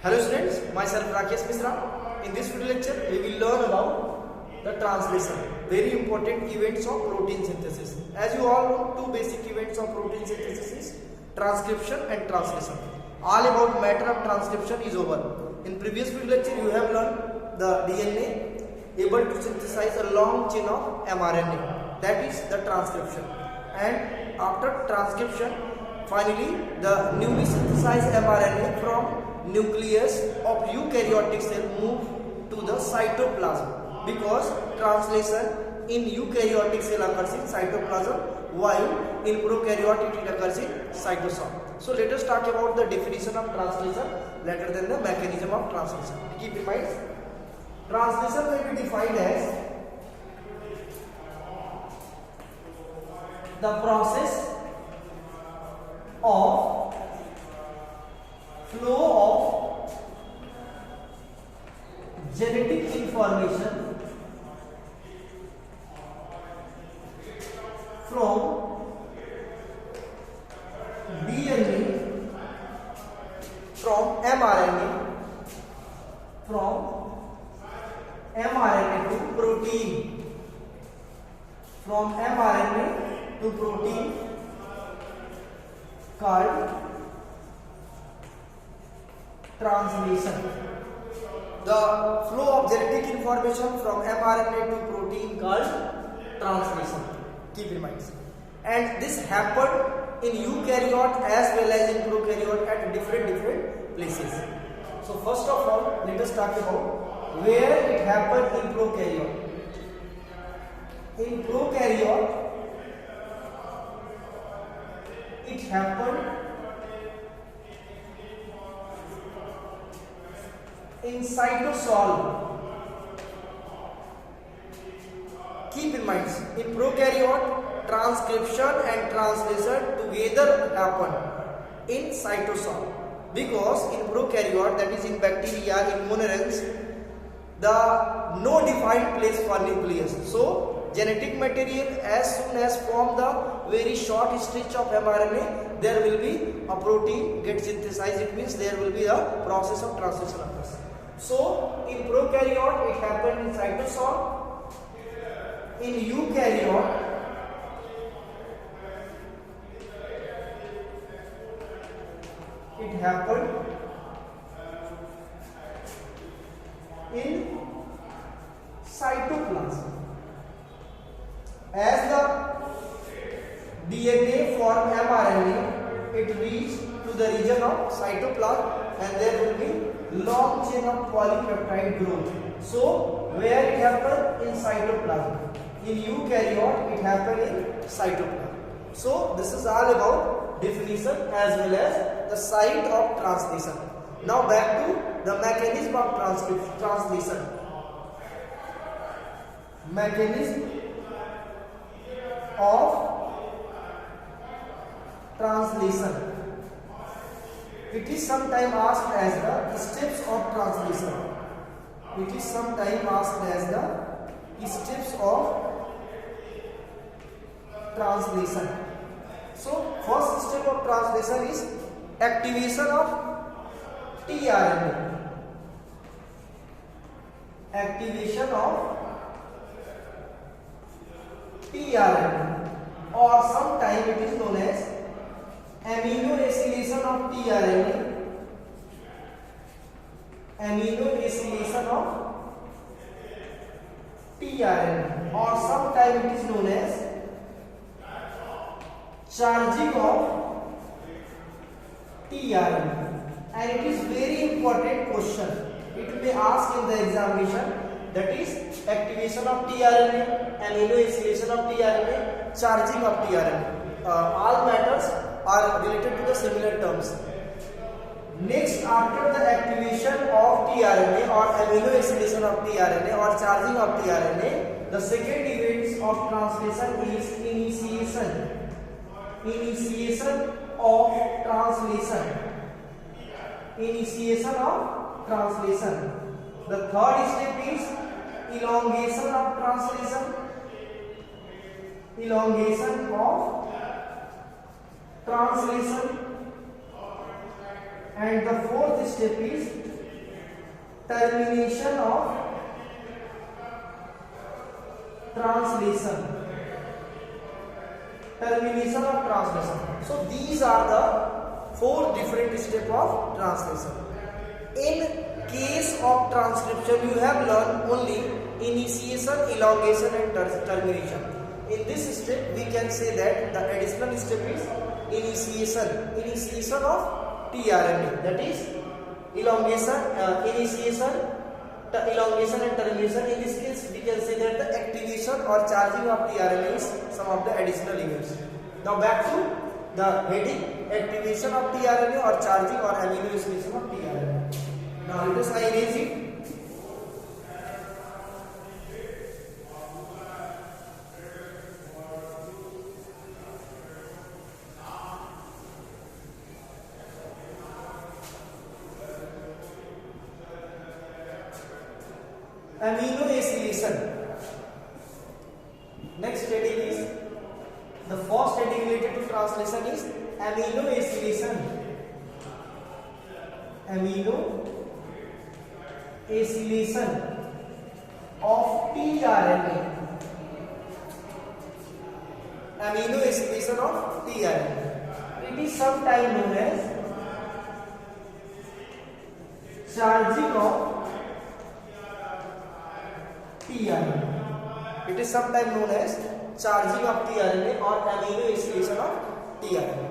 Hello students, myself Rakesh Misra. In this video lecture, we will learn about the translation, very important events of protein synthesis. As you all know, two basic events of protein synthesis is transcription and translation. All about matter of transcription is over. In previous video lecture, you have learned the DNA able to synthesize a long chain of mRNA. That is the transcription. And after transcription, finally the newly synthesized mRNA from nucleus of eukaryotic cell move to the cytoplasm, because translation in eukaryotic cell occurs in cytoplasm while in prokaryotic it occurs in cytosol. So let us talk about the definition of translation rather than the mechanism of translation. Keep in mind, translation may be defined as the process of flow of genetic information from DNA, from mRNA to protein, from mRNA to protein, called translation. The flow of genetic information from mRNA to protein called translation. Keep in mind. And this happened in eukaryote as well as in prokaryote at different places. So first of all, let us talk about where it happened in prokaryote. In prokaryote, it happened in cytosol. Keep in mind, in prokaryote, transcription and translation together happen in cytosol, because in prokaryote, that is in bacteria, in monorems, the no defined place for nucleus. So genetic material, as soon as from the very short stretch of mRNA, there will be a protein get synthesized. It means there will be a process of translation occurs. So in prokaryote it happened in cytosol. In eukaryote it happened in cytoplasm. As the DNA form mRNA, it reached to the region of cytoplasm and there will be long chain of polypeptide growth. So where it happened? In cytoplasm. In eukaryote it happened in cytoplasm. So this is all about definition as well as the site of translation. Now back to the mechanism of translation. Mechanism of translation. It is sometimes asked as the steps of translation. It is sometimes asked as the steps of translation. So first step of translation is activation of tRNA. Activation of tRNA, or sometimes it is known as aminoacylation of tRNA. Aminoacylation of tRNA, or sometimes it is known as charging of tRNA. And it is very important question. It may ask in the examination, that is activation of tRNA, aminoacylation of tRNA, charging of tRNA. All matters are related to the similar terms. Next, after the activation of tRNA or aminoacylation of tRNA or charging of tRNA, the second event of translation is initiation. Initiation of translation. Initiation of translation. The third step is elongation of translation. Elongation of translation, and the fourth step is termination of translation. Termination of translation. So these are the 4 different steps of translation. In case of transcription, you have learned only initiation, elongation and termination. In this step, we can say that the additional step is initiation of tRNA. That is elongation, initiation, elongation and termination. In this case, we can say that the activation or charging of tRNA is some of the additional events. Now back to the heading: activation of tRNA or charging or amino acid of tRNA. Now let us erase it. Amino acylation. Next heading is, the first heading related to translation is amino acylation. Amino acylation of tRNA. Amino acylation of tRNA. It is sometimes known as charging of tRNA. It is sometimes known as charging of tRNA or amino acylation of tRNA.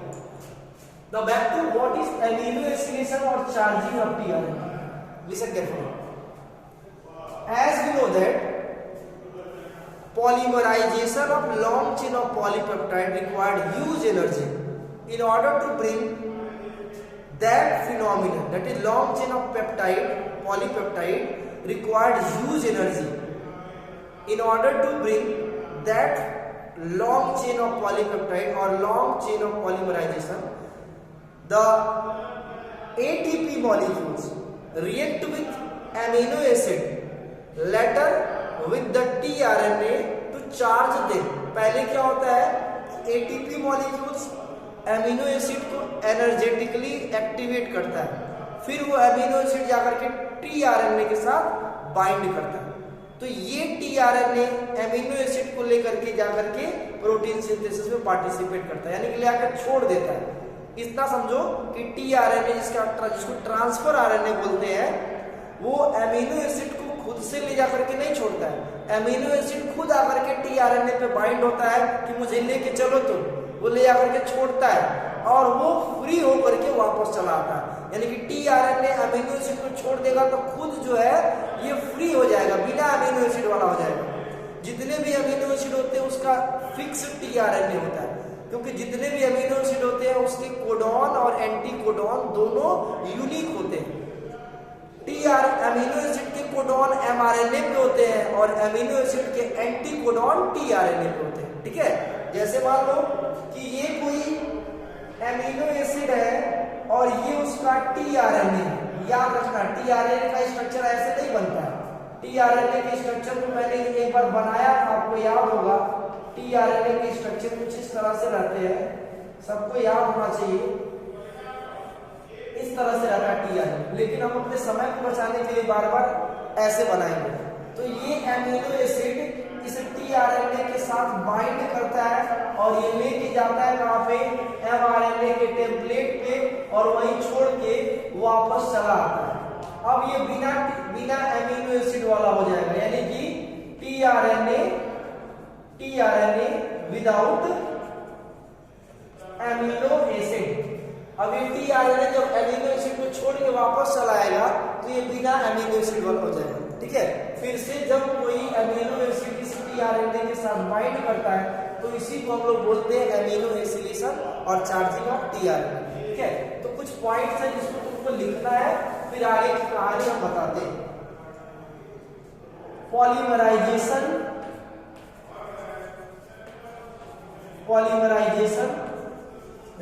Now back to what is amino acylation or charging of tRNA. Listen carefully. As we know that polymerization of long chain of polypeptide required huge energy in order to bring that phenomenon, that is long chain of peptide, polypeptide required huge energy. In order to bring that long chain of polypeptide or long chain of polymerization, the ATP molecules react with amino acid, later with the tRNA to charge them. पहले क्या होता है, ATP molecules amino acid को energetically activate करता है, फिर वो amino acid जाकर के tRNA के साथ बाइंड करता है. तो ये tRNA एमिनो एसिड को लेकर के जाकर के प्रोटीन सिंथेसिस में पार्टिसिपेट करता है, यानी कि लेकर छोड़ देता है. इतना समझो कि tRNA जिसको ट्रांसफर आरएनए बोलते हैं, वो एमिनो एसिड को खुद से ले जाकर के नहीं छोड़ता है. एमिनो एसिड खुद आकर के tRNA पे बाइंड होता है कि मुझे लेके चलो, तो वो ले जाकर के छोड़ता है और वो फ्री होकर के वापस चला आता है. यानी कि tRNA अमीनो एसिड को छोड़ देगा तो खुद जो है ये फ्री हो जाएगा, बिना अमीनो एसिड वाला हो जाएगा. जितने भी अमीनो एसिड होते हैं उसका फिक्स tRNA होता है, क्योंकि जितने भी अमीनो एसिड होते हैं उसके कोडॉन और एंटी कोडॉन दोनों यूनिक होते हैं. अमीनो एसिड के कोडॉन mRNA पे होते हैं और अमीनो एसिड के एंटी कोडॉन tRNA पे होते हैं. ठीक है, जैसे मान लो कि ये कोई एमिनो एसिड है और ये उसका tRNA. याद रखना, tRNA का स्ट्रक्चर ऐसे नहीं बनता है. tRNA के स्ट्रक्चर को मैंने एक बार बनाया था, आपको याद होगा. tRNA के स्ट्रक्चर कुछ इस तरह से रहते हैं, सबको याद होना चाहिए. इस तरह से रहता है tRNA, लेकिन हम अपने समय को बचाने के लिए बार बार ऐसे बनाएंगे. तो ये एमिनो एसिड इस tRNA के साथ बाइंड करता है और ये लेके जाता है कहाँ पे, mRNA के टेम्पलेट पे, और वहीं छोड़ के वापस चला आता है. अब ये बिना एमिनो एसिड वाला हो जाएगा, यानी कि tRNA विदाउट एमिनो एसिड. अब ये tRNA जब एमिनो एसिड को छोड़ के वापस चला आएगा तो ये बिना एमिनो एसिड वाला हो जाएगा. ठीक है, फिर से जब कोई एमिनो एसिड इस tRNA के साथ बाइंड करता है तो इसी को हम लोग बोलते हैं एमिनो एसिलेशन और चार्जिंग ऑफ tRNA. ठीक है, तो कुछ पॉइंट्स हैं जिसको तुमको लिखना है, फिर आगे की कहानी हम बताते हैं. Polymerization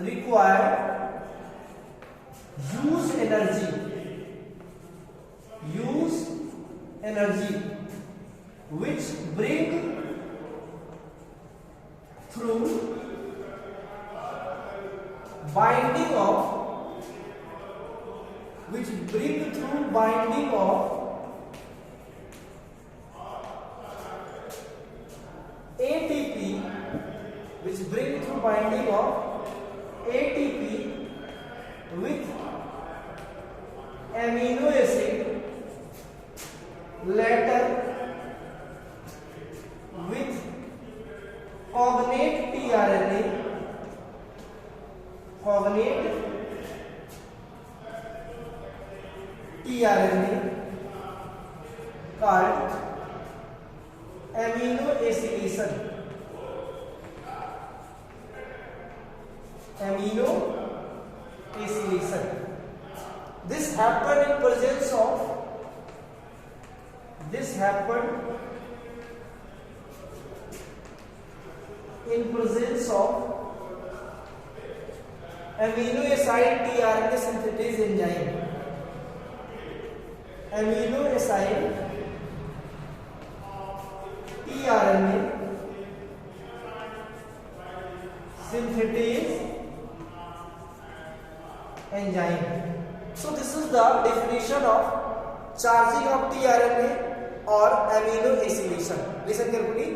require use energy which bring through binding of amino acid later with cognate tRNA called amino acylation. This happened in presence of amino acid tRNA synthesis enzyme. Amino acid tRNA synthesis enzyme. So this is the definition of charging of tRNA or amino acylation. Listen carefully.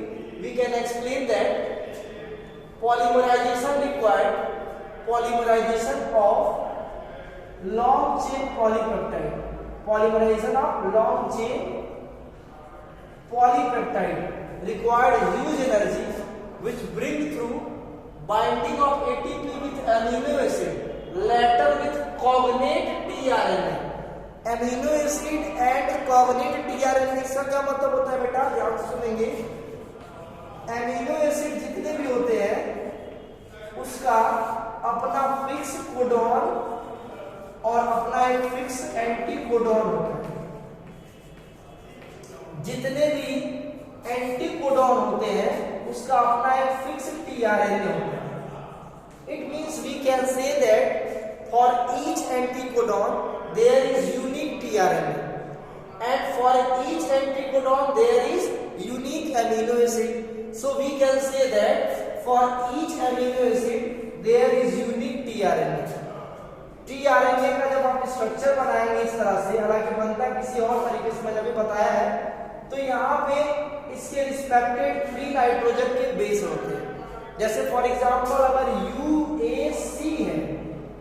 We can explain that polymerization of long chain polypeptide. Polymerization of long chain polypeptide required huge energy which bring through binding of ATP with amino acid later with cognate tRNA. Amino acid and cognate tRNA इसका क्या मतलब होता है बेटा, ध्यान से सुनेंगे. Amino acid जितने भी होते हैं उसका अपना फिक्स कोडॉन और अपना एक फिक्स एंटी कोडॉन होता है. जितने भी एंटी कोडॉन होते हैं उसका अपना एक फिक्स tRNA होता है. It means we can say that for each anticodon there is unique tRNA and for each anticodon there is unique amino acid. So we can say that for each amino acid there is unique tRNA. tRNA का जब आप structure बनाएंगे इस तरह से, हालांकि बनता किसी और तरीके से मैंने अभी बताया है, तो यहाँ पे इसके रिस्पेक्टेड 3 नाइट्रोजन के बेस होते हैं. जैसे फॉर एग्जांपल अगर UAC है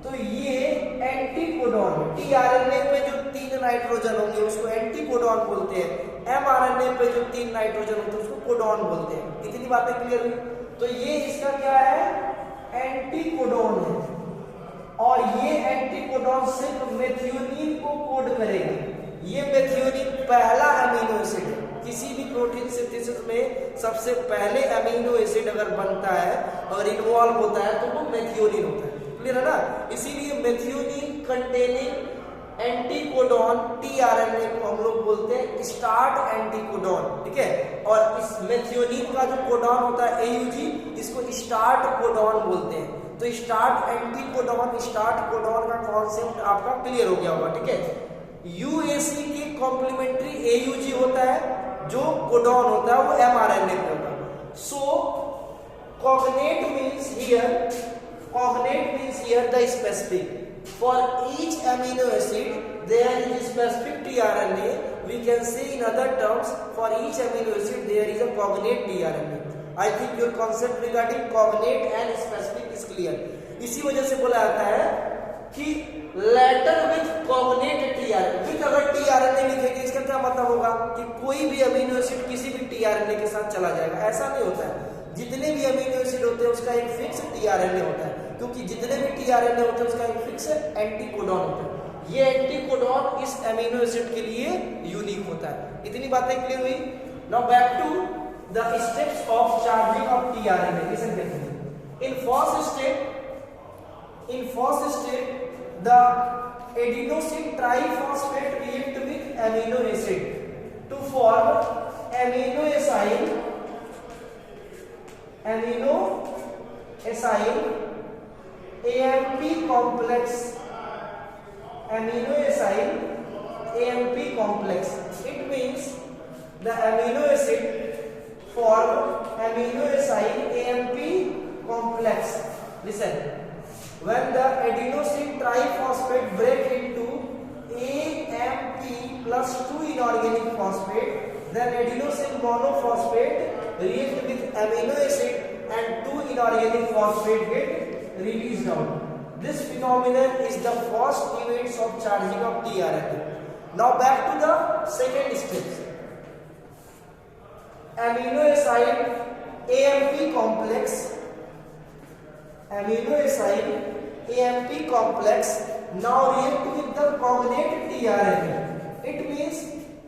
तो ये एंटीकोडॉन है. tRNA पे जो 3 नाइट्रोजन होंगे उसको एंटीकोडॉन बोलते हैं. mRNA पे जो 3 नाइट्रोजन होते हैं उसको कोडॉन बोलते हैं. इतनी बातें क्लियर हुई. तो ये इसका क्या है, एंटीकोडॉन है और ये एंटीकोडॉन सिर्फ मेथियोनिन को कोड करेगा. ये मेथियोनिन पहला अमीनो एसिड है. किसी भी प्रोटीन सिंथेसिस में सबसे पहले अमीनो एसिड अगर बनता है, अगर इन्वॉल्व होता है तो वो मेथियोनिन होता है. क्लियर है ना. इसीलिए मेथियोनिन कंटेनिंग एंटीकोडॉन tRNA को हम लोग बोलते हैं स्टार्ट एंटीकोडॉन. ठीक है. और इस मेथियोनिन का जो कोडॉन होता है AUG, इसको स्टार्ट कोडॉन बोलते हैं. तो स्टार्ट एंटीकोडॉन, स्टार्ट कोडॉन का कॉन्सेप्ट आपका क्लियर हो गया होगा. ठीक है. UAC के कॉम्प्लीमेंट्री AUG होता है, जो कोडॉन होता है वो mRNA पे होता है. सो cognate means here the specific. For each amino acid there is a specific tRNA. We can say in other terms, for each amino acid there is a cognate tRNA. I think your concept regarding cognate and specific is clear. इसी वजह से बोला जाता है कि letter with cognate tRNA. With अगर tRNA लिखेंगे इसका क्या मतलब होगा कि कोई भी अमीनो एसिड किसी भी tRNA के साथ चला जाएगा. ऐसा नहीं होता है. जितने भी अमीनो एसिड होते हैं उसका एक फिक्स tRNA होता है, क्योंकि जितने भी tRNA होते हैं उसका एक फिक्स एंटीकोडॉन होता है. ये एंटीकोडॉन इस अमीनो एसिड के लिए यूनिक होता है. इतनी बातें क्लियर हुई. Now back to the steps of charging of tRNA. Listen करते हैं. In first step the adenosine triphosphate react with amino acid to form amino acyl AMP complex. Amino acyl AMP complex. It means the amino acid form amino acyl AMP complex. Listen. When the adenosine triphosphate break into AMP plus 2 inorganic phosphate, then adenosine monophosphate react with amino acid and 2 inorganic phosphate get released out. This phenomenon is the first events of charging of tRNA. Now back to the second step. Amino acid AMP complex. Amino acid AMP complex now react with the cognate tRNA. It means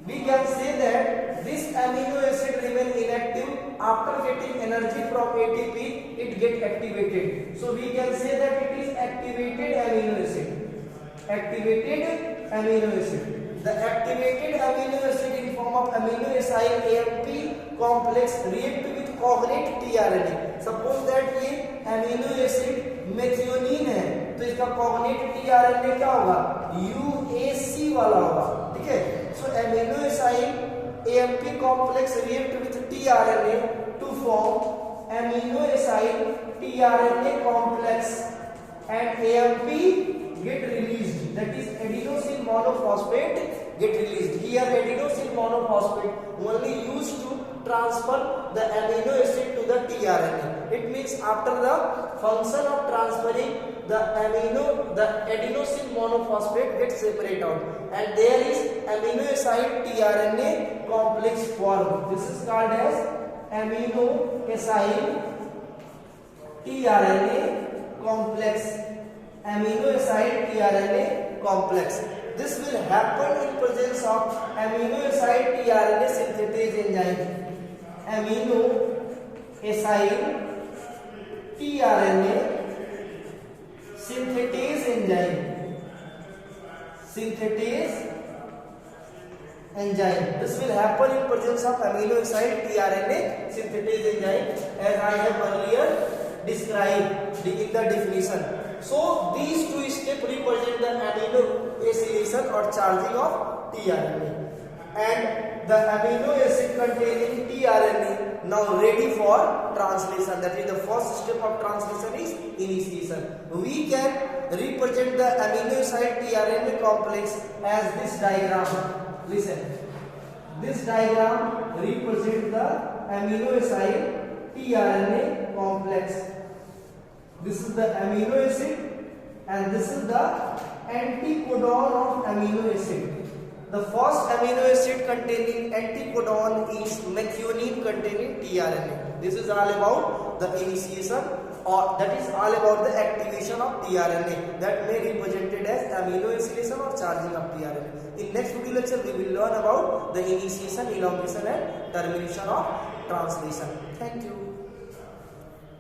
we can say that this amino acid remain inactive after getting energy from ATP. It get activated. So we can say that it is activated amino acid. Activated amino acid. The activated amino acid in form of amino acid AMP complex react with cognate tRNA. Suppose that ये amino acid methionine है तो इसका cognate tRNA क्या होगा? UAC वाला होगा. ठीक है. So amino acid AMP complex react with tRNA to form amino acid tRNA complex and AMP get released. That is adenosine monophosphate get released. Here adenosine monophosphate only used to transfer the amino acid to the tRNA. It means after the function of transferring the adenosine monophosphate gets separate out and there is amino acid tRNA complex formed. This is called as amino acid tRNA complex. Amino acid tRNA complex. This will happen in presence of amino acid tRNA synthetase enzyme. Amino acid tRNA synthetase enzyme. Synthetase enzyme. This will happen in presence of amino acid tRNA synthetase enzyme as I have earlier described in the definition. So these two steps represent the amino acylation or charging of tRNA, and the amino acid containing tRNA now ready for translation. That is the first step of translation is initiation. We can represent the amino acid tRNA complex as this diagram. Listen, this diagram represents the amino acid tRNA complex. This is the amino acid and this is the anticodon of amino acid. The first amino acid containing anticodon is methionine containing tRNA. This is all about the initiation, or that is all about the activation of tRNA that may be represented as amino acylation or charging of tRNA. In next video lecture we will learn about the initiation, elongation and termination of translation. Thank you.